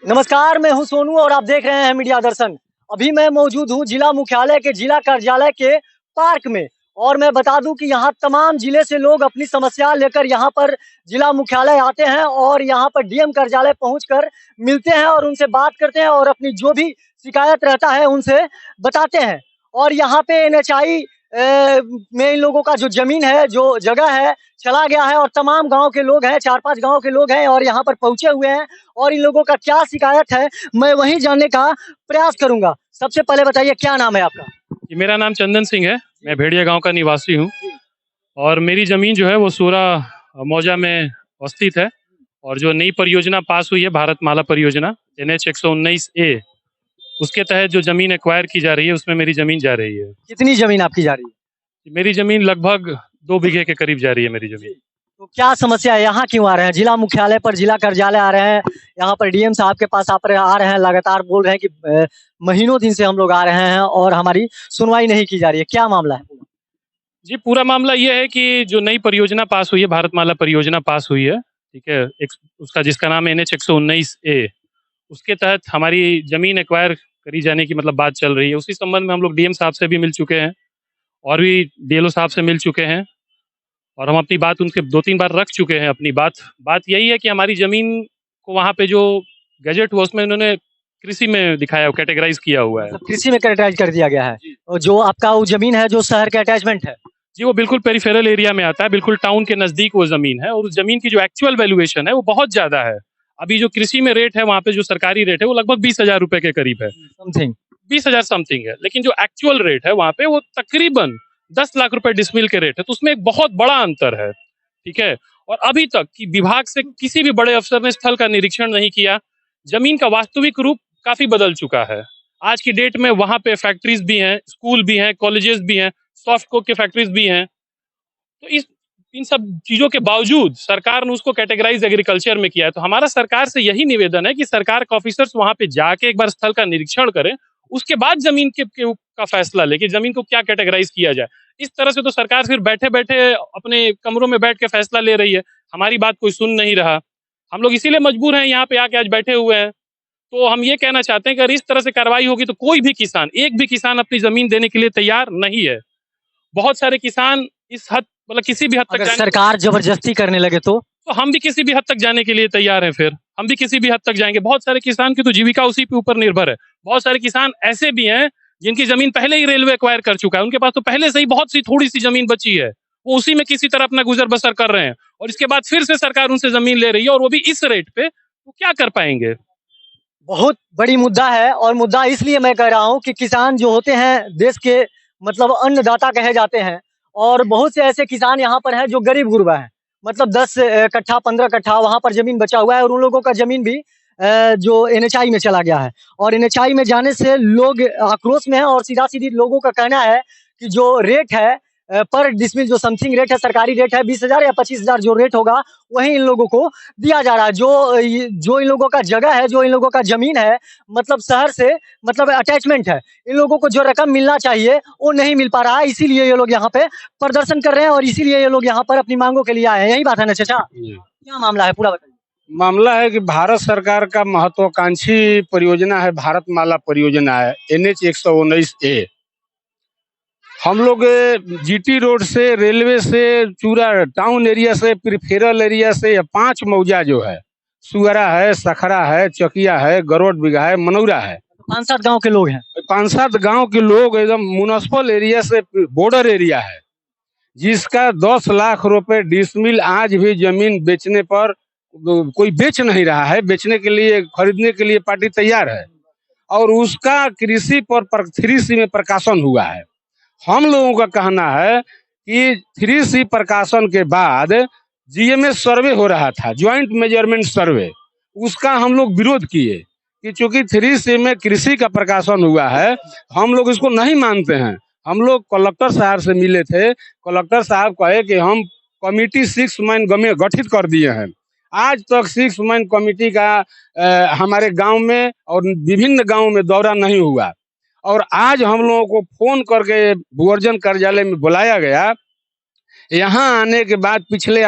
नमस्कार, मैं हूं सोनू और आप देख रहे हैं मीडिया दर्शन। अभी मैं मौजूद हूं जिला मुख्यालय के जिला कार्यालय के पार्क में और मैं बता दूं कि यहां तमाम जिले से लोग अपनी समस्या लेकर यहां पर जिला मुख्यालय आते हैं और यहां पर डीएम कार्यालय पहुंचकर मिलते हैं और उनसे बात करते हैं और अपनी जो भी शिकायत रहता है उनसे बताते हैं। और यहाँ पे एनएचआई में इन लोगों का जो जमीन है, जो जगह है, चला गया है और तमाम गांव के लोग हैं, 4-5 गांव के लोग हैं और यहाँ पर पहुंचे हुए हैं और इन लोगों का क्या शिकायत है मैं वही जानने का प्रयास करूंगा। सबसे पहले बताइए क्या नाम है आपका? जी, मेरा नाम चंदन सिंह है। मैं भेड़िया गांव का निवासी हूं और मेरी जमीन जो है वो सूरा मौजा में स्थित है। और जो नई परियोजना पास हुई है भारतमाला परियोजना NH 119A, उसके तहत जो जमीन एक्वायर की जा रही है उसमें मेरी जमीन जा रही है। कितनी जमीन आपकी जा रही है? मेरी जमीन लगभग 2 बीघे के करीब जा रही है मेरी जमीन। तो क्या समस्या है, यहाँ क्यों आ रहे हैं? जिला मुख्यालय पर, जिला कार्यालय आ रहे हैं, यहाँ पर डीएम साहब के पास आप आ रहे हैं, लगातार बोल रहे हैं कि महीनों दिन से हम लोग आ रहे हैं और हमारी सुनवाई नहीं की जा रही है। क्या मामला है? जी, पूरा मामला ये है कि जो नई परियोजना पास हुई है, भारतमाला परियोजना पास हुई है, ठीक है, एक उसका जिसका नाम है NH 119A, उसके तहत हमारी जमीन एक्वायर करी जाने की मतलब बात चल रही है। उसी संबंध में हम लोग डीएम साहब से भी मिल चुके हैं और भी डीएलओ साहब से मिल चुके हैं और हम अपनी बात उनके 2-3 बार रख चुके हैं। अपनी बात यही है कि हमारी जमीन को वहाँ पे जो गैजेट हुआ उसमें उन्होंने कृषि में दिखाया, कैटेगराइज किया हुआ है। मतलब कृषि में कैटेगराइज कर दिया गया है। और जो आपका वो जमीन है जो शहर के अटैचमेंट है? जी, वो बिल्कुल पेरिफेरल एरिया में आता है, बिल्कुल टाउन के नजदीक वो जमीन है और उस जमीन की जो एक्चुअल वैल्यूएशन है वो बहुत ज्यादा है। अभी जो कृषि में रेट है वहाँ पे, जो सरकारी रेट है वो लगभग 20,000 रुपए के करीब है, समथिंग 20,000 समथिंग है। लेकिन जो एक्चुअल रेट है वहाँ पे वो तकरीबन 10 लाख रुपए डिसमिल के रेट है। तो उसमें एक बहुत बड़ा अंतर है, ठीक है। और अभी तक कि विभाग से किसी भी बड़े अफसर ने स्थल का निरीक्षण नहीं किया। जमीन का वास्तविक रूप काफी बदल चुका है। आज की डेट में वहां पे फैक्ट्रीज भी हैं, स्कूल भी हैं, कॉलेजेस भी हैं, सॉफ्ट कोक के फैक्ट्रीज भी हैं। तो इन सब चीजों के बावजूद सरकार ने उसको कैटेगराइज एग्रीकल्चर में किया है। तो हमारा सरकार से यही निवेदन है कि सरकार के ऑफिसर्स वहां पे जाके एक बार स्थल का निरीक्षण करें, उसके बाद जमीन का फैसला ले कि जमीन को क्या कैटेगराइज किया जाए। इस तरह से तो सरकार सिर्फ बैठे बैठे अपने कमरों में बैठ के फैसला ले रही है, हमारी बात कोई सुन नहीं रहा। हम लोग इसीलिए मजबूर हैं यहाँ पे आके आज बैठे हुए हैं। तो हम ये कहना चाहते हैं कि अगर इस तरह से कार्रवाई होगी तो कोई भी किसान, एक भी किसान अपनी जमीन देने के लिए तैयार नहीं है। बहुत सारे किसान इस हद, मतलब किसी भी हद तक, अगर सरकार जबरदस्ती करने लगे तो हम भी किसी भी हद तक जाने के लिए तैयार हैं। फिर हम भी किसी भी हद तक जाएंगे। बहुत सारे किसान की तो जीविका उसी के ऊपर निर्भर है। बहुत सारे किसान ऐसे भी हैं जिनकी जमीन पहले ही रेलवे एक्वायर कर चुका है, उनके पास तो पहले से ही बहुत सी थोड़ी सी जमीन बची है, वो उसी में किसी तरह अपना गुजर बसर कर रहे हैं और इसके बाद फिर से सरकार उनसे जमीन ले रही है और वो भी इस रेट पे, वो क्या कर पाएंगे? बहुत बड़ी मुद्दा है और मुद्दा इसलिए मैं कह रहा हूँ कि किसान जो होते हैं देश के मतलब अन्नदाता कहे जाते हैं और बहुत से ऐसे किसान यहाँ पर हैं जो गरीब गुरबा हैं। मतलब 10 कट्ठा 15 कट्ठा वहाँ पर जमीन बचा हुआ है और उन लोगों का जमीन भी जो एनएचआई में चला गया है और एनएचआई में जाने से लोग आक्रोश में है और सीधा सीधी लोगों का कहना है कि जो रेट है पर डिसमिल जो समथिंग रेट है, सरकारी रेट है 20,000 या 25,000 जो रेट होगा वही इन लोगों को दिया जा रहा है। जो इन लोगों का जगह है, जो इन लोगों का जमीन है, मतलब शहर से मतलब अटैचमेंट है, इन लोगों को जो रकम मिलना चाहिए वो नहीं मिल पा रहा है। इसीलिए ये लोग यहाँ पे प्रदर्शन कर रहे हैं और इसीलिए ये लोग यहाँ पर अपनी मांगों के लिए आए हैं। यही बात है ना चाचा? क्या मामला है पूरा बताइए। मामला है कि भारत सरकार का महत्वाकांक्षी परियोजना है, भारतमाला परियोजना है, NH 119A। हम लोग जीटी रोड से, रेलवे से, चूरा टाउन एरिया से, पेरिफेरल एरिया से 5 मौजा जो है, सुअरा है, सखरा है, चकिया है, गरोड बिघा है, मनौरा है, 5-7 गांव के लोग हैं। 5-7 गांव के लोग एकदम म्युनिसिपल एरिया से बॉर्डर एरिया है, जिसका 10 लाख रुपए डिसमिल आज भी जमीन बेचने पर कोई बेच नहीं रहा है। बेचने के लिए, खरीदने के लिए पार्टी तैयार है और उसका कृषि पर 3C में प्रकाशन हुआ है। हम लोगों का कहना है कि 3C प्रकाशन के बाद GMS सर्वे हो रहा था, ज्वाइंट मेजरमेंट सर्वे, उसका हम लोग विरोध किए कि चूंकि 3C में कृषि का प्रकाशन हुआ है, हम लोग इसको नहीं मानते हैं। हम लोग कलेक्टर साहब से मिले थे, कलेक्टर साहब कहे कि हम कमिटी 6 मैन गठित कर दिए हैं। आज तक 6 मैन कमिटी का हमारे गांव में और विभिन्न गांव में दौरा नहीं हुआ और आज हम लोगों को फोन करके भूअर्जन कार्यालय में बुलाया गया। यहाँ आने के बाद पिछले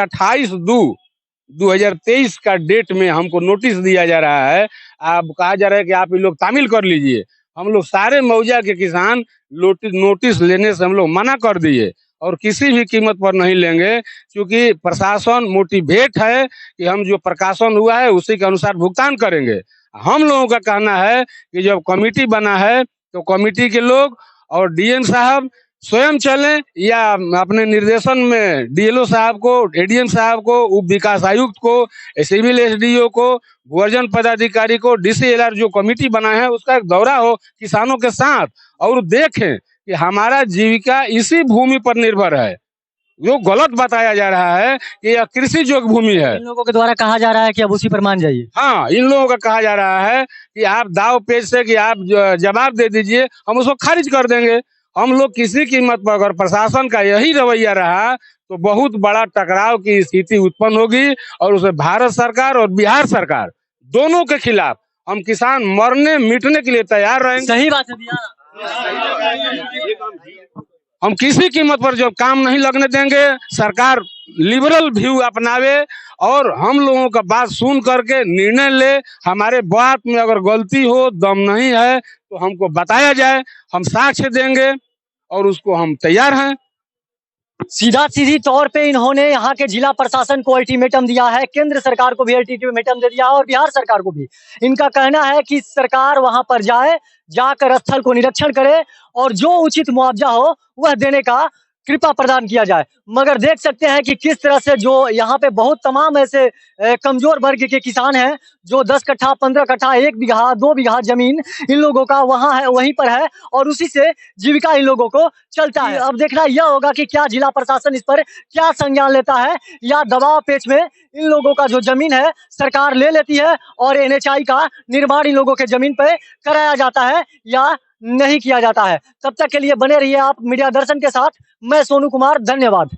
28/2/2023 का डेट में हमको नोटिस दिया जा रहा है, आप कहा जा रहा है कि आप ये लोग तामील कर लीजिए। हम लोग सारे मौजा के किसान नोटिस लेने से हम लोग मना कर दिए और किसी भी कीमत पर नहीं लेंगे, क्योंकि प्रशासन मोटिवेट है कि हम जो प्रकाशन हुआ है उसी के अनुसार भुगतान करेंगे। हम लोगों का कहना है कि जब कमेटी बना है तो कमेटी के लोग और डीएम साहब स्वयं चलें या अपने निर्देशन में डीएलओ साहब को, एडीएम साहब को, उप विकास आयुक्त को, सिविल एसडीओ को, भूअर्जन पदाधिकारी को, डीसीएलआर जो कमेटी बना है उसका एक दौरा हो किसानों के साथ और देखें कि हमारा जीविका इसी भूमि पर निर्भर है। जो गलत बताया जा रहा है कि यह कृषि योग्य भूमि है। इन लोगों के द्वारा कहा जा रहा है कि अब उसी पर मान जाइए। हाँ, इन लोगों का कहा जा रहा है कि आप दाव पेच से कि आप जवाब दे दीजिए, हम उसको खारिज कर देंगे। हम लोग किसी कीमत पर, अगर प्रशासन का यही रवैया रहा तो बहुत बड़ा टकराव की स्थिति उत्पन्न होगी और उसे भारत सरकार और बिहार सरकार दोनों के खिलाफ हम किसान मरने मिटने के लिए तैयार रहेंगे। सही बात है भैया। हम किसी कीमत पर जब काम नहीं लगने देंगे, सरकार लिबरल व्यू अपनावे और हम लोगों का बात सुन करके निर्णय ले। हमारे बात में अगर गलती हो, दम नहीं है तो हमको बताया जाए, हम साक्ष्य देंगे और उसको हम तैयार हैं। सीधा सीधी तौर पे इन्होंने यहाँ के जिला प्रशासन को अल्टीमेटम दिया है, केंद्र सरकार को भी अल्टीमेटम दे दिया और बिहार सरकार को भी। इनका कहना है कि सरकार वहां पर जाए, जाकर स्थल को निरीक्षण करे और जो उचित मुआवजा हो वह देने का कृपा प्रदान किया जाए। मगर देख सकते हैं कि किस तरह से जो यहाँ पे बहुत तमाम ऐसे कमजोर वर्ग के किसान हैं जो 10 कट्ठा, 15 कट्ठा, 1 बीघा, 2 बीघा जमीन इन लोगों का वहां है, वहीं पर है और उसी से जीविका इन लोगों को चलता है। अब देखना यह होगा कि क्या जिला प्रशासन इस पर क्या संज्ञान लेता है या दबाव पेच में इन लोगों का जो जमीन है सरकार ले लेती है और एनएचआई का निर्माण इन लोगों के जमीन पे कराया जाता है या नहीं किया जाता है। तब तक के लिए बने रहिए आप मीडिया दर्शन के साथ। मैं सोनू कुमार, धन्यवाद।